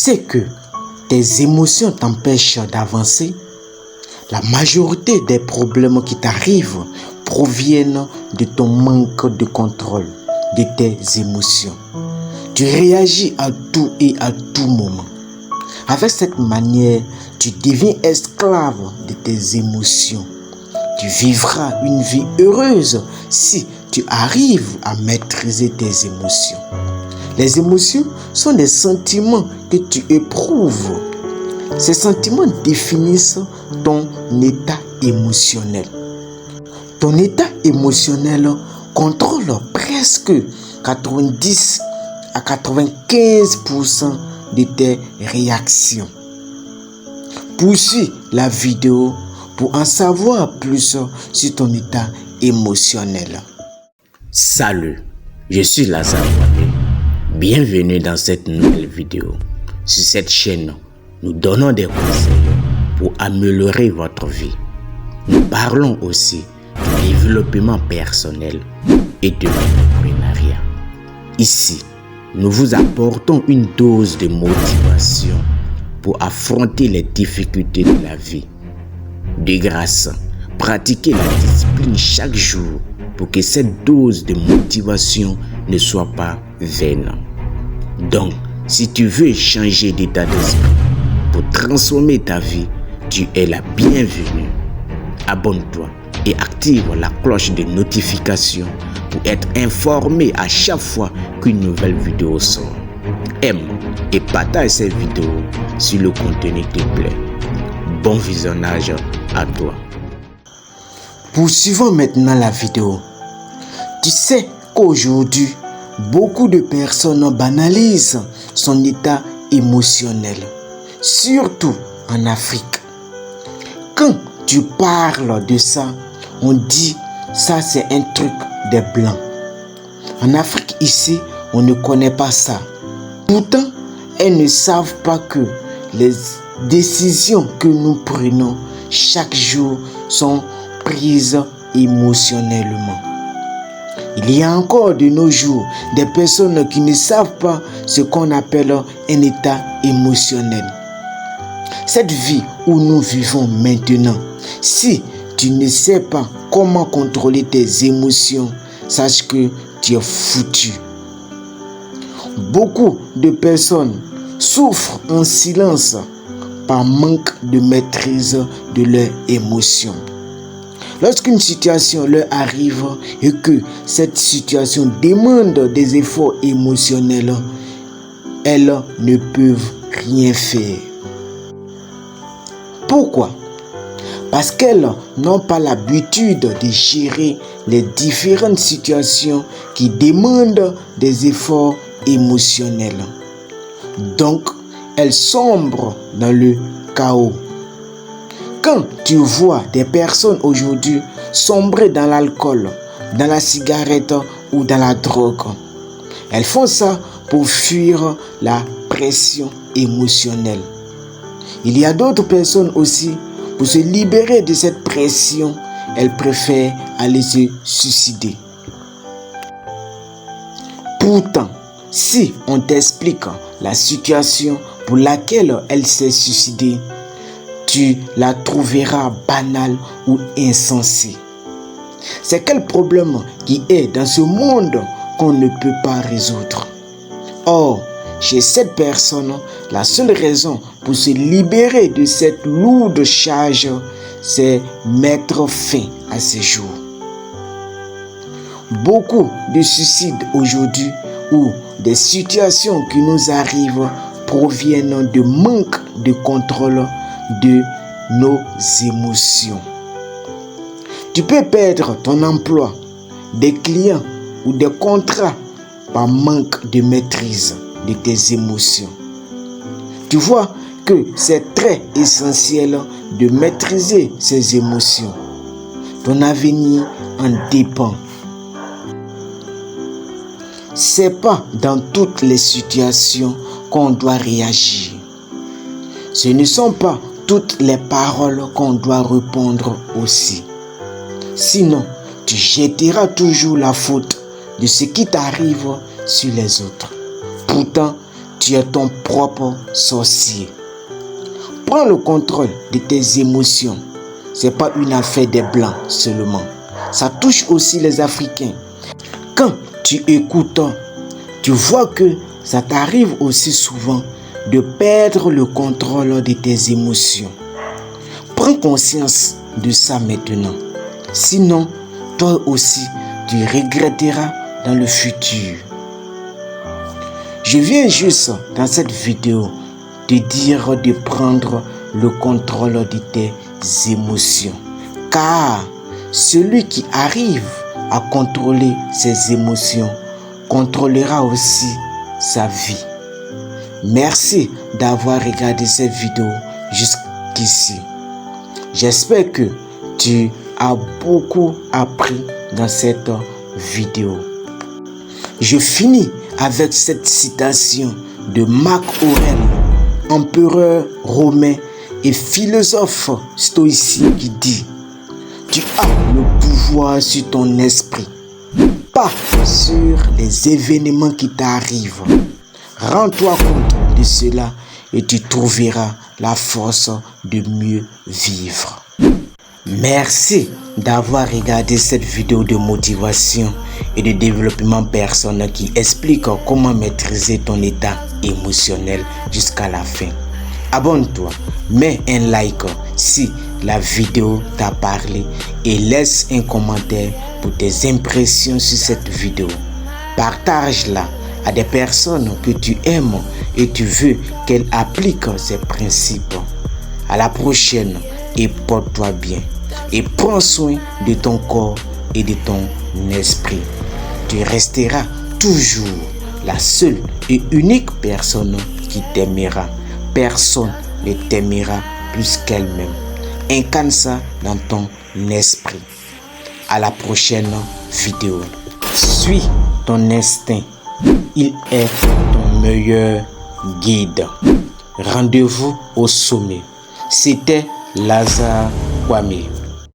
sais que tes émotions t'empêchent d'avancer? La majorité des problèmes qui t'arrivent proviennent de ton manque de contrôle de tes émotions. Tu réagis à tout et à tout moment. Avec cette manière, tu deviens esclave de tes émotions. Tu vivras une vie heureuse si tu arrives à maîtriser tes émotions. Les émotions sont des sentiments que tu éprouves. Ces sentiments définissent ton état émotionnel. Ton état émotionnel contrôle presque 90 à 95% de tes réactions. Poursuis la vidéo pour en savoir plus sur ton état émotionnel. Salut, je suis Lazare Wade. Bienvenue dans cette nouvelle vidéo. Sur cette chaîne, nous donnons des conseils pour améliorer votre vie. Nous parlons aussi du développement personnel et de l'entrepreneuriat. Ici, nous vous apportons une dose de motivation pour affronter les difficultés de la vie. De grâce, pratiquez la discipline chaque jour pour que cette dose de motivation ne soit pas vaine. Donc, si tu veux changer d'état d'esprit pour transformer ta vie, tu es la bienvenue. Abonne-toi et active la cloche de notification pour être informé à chaque fois qu'une nouvelle vidéo sort. Aime et partage cette vidéo si le contenu te plaît. Bon visionnage à toi. Poursuivons maintenant la vidéo. Tu sais qu'aujourd'hui, beaucoup de personnes banalisent son état émotionnel, surtout en Afrique. Quand tu parles de ça, on dit ça c'est un truc des blancs. En Afrique ici, on ne connaît pas ça. Pourtant, elles ne savent pas que les décisions que nous prenons chaque jour sont prises émotionnellement. Il y a encore de nos jours des personnes qui ne savent pas ce qu'on appelle un état émotionnel. Cette vie où nous vivons maintenant, si tu ne sais pas comment contrôler tes émotions, sache que tu es foutu. Beaucoup de personnes souffrent en silence par manque de maîtrise de leurs émotions. Lorsqu'une situation leur arrive et que cette situation demande des efforts émotionnels, elles ne peuvent rien faire. Pourquoi? Parce qu'elles n'ont pas l'habitude de gérer les différentes situations qui demandent des efforts émotionnels. Donc, elles sombrent dans le chaos. Quand tu vois des personnes aujourd'hui sombrer dans l'alcool, dans la cigarette ou dans la drogue, elles font ça pour fuir la pression émotionnelle. Il y a d'autres personnes aussi, pour se libérer de cette pression, elles préfèrent aller se suicider. Pourtant, si on t'explique la situation pour laquelle elle s'est suicidée, tu la trouveras banale ou insensée. C'est quel problème qui est dans ce monde qu'on ne peut pas résoudre? Or, chez cette personne, la seule raison pour se libérer de cette lourde charge, c'est mettre fin à ses jours. Beaucoup de suicides aujourd'hui ou des situations qui nous arrivent proviennent de manque de contrôle de nos émotions. Tu peux perdre ton emploi, des clients ou des contrats par manque de maîtrise de tes émotions. Tu vois que c'est très essentiel de maîtriser ses émotions. Ton avenir en dépend. C'est pas dans toutes les situations qu'on doit réagir. Ce ne sont pas toutes les paroles qu'on doit répondre aussi. Sinon, tu jetteras toujours la faute de ce qui t'arrive sur les autres. Pourtant, tu Tu es ton propre sorcier. Prends le contrôle de tes émotions. Ce n'est pas une affaire des Blancs seulement. Ça touche aussi les Africains. Quand tu écoutes, tu vois que ça t'arrive aussi souvent de perdre le contrôle de tes émotions. Prends conscience de ça maintenant. Sinon, toi aussi, tu regretteras dans le futur. Je viens juste dans cette vidéo te dire de prendre le contrôle de tes émotions. Car celui qui arrive à contrôler ses émotions contrôlera aussi sa vie. Merci d'avoir regardé cette vidéo jusqu'ici. J'espère que tu as beaucoup appris dans cette vidéo. Je finis avec cette citation de Marc Aurèle, empereur romain et philosophe stoïcien qui dit: tu as le pouvoir sur ton esprit, pas sur les événements qui t'arrivent. Rends-toi compte de cela et tu trouveras la force de mieux vivre. Merci d'avoir regardé cette vidéo de motivation et de développement personnel qui explique comment maîtriser ton état émotionnel jusqu'à la fin. Abonne-toi, mets un like si la vidéo t'a parlé et laisse un commentaire pour tes impressions sur cette vidéo. Partage-la à des personnes que tu aimes et tu veux qu'elles appliquent ces principes. À la prochaine et porte-toi bien. Et prends soin de ton corps et de ton esprit. Tu resteras toujours la seule et unique personne qui t'aimera. Personne ne t'aimera plus qu'elle-même. Incarne ça dans ton esprit. À la prochaine vidéo. Suis ton instinct. Il est ton meilleur guide. Rendez-vous au sommet. C'était Lazare Kwame.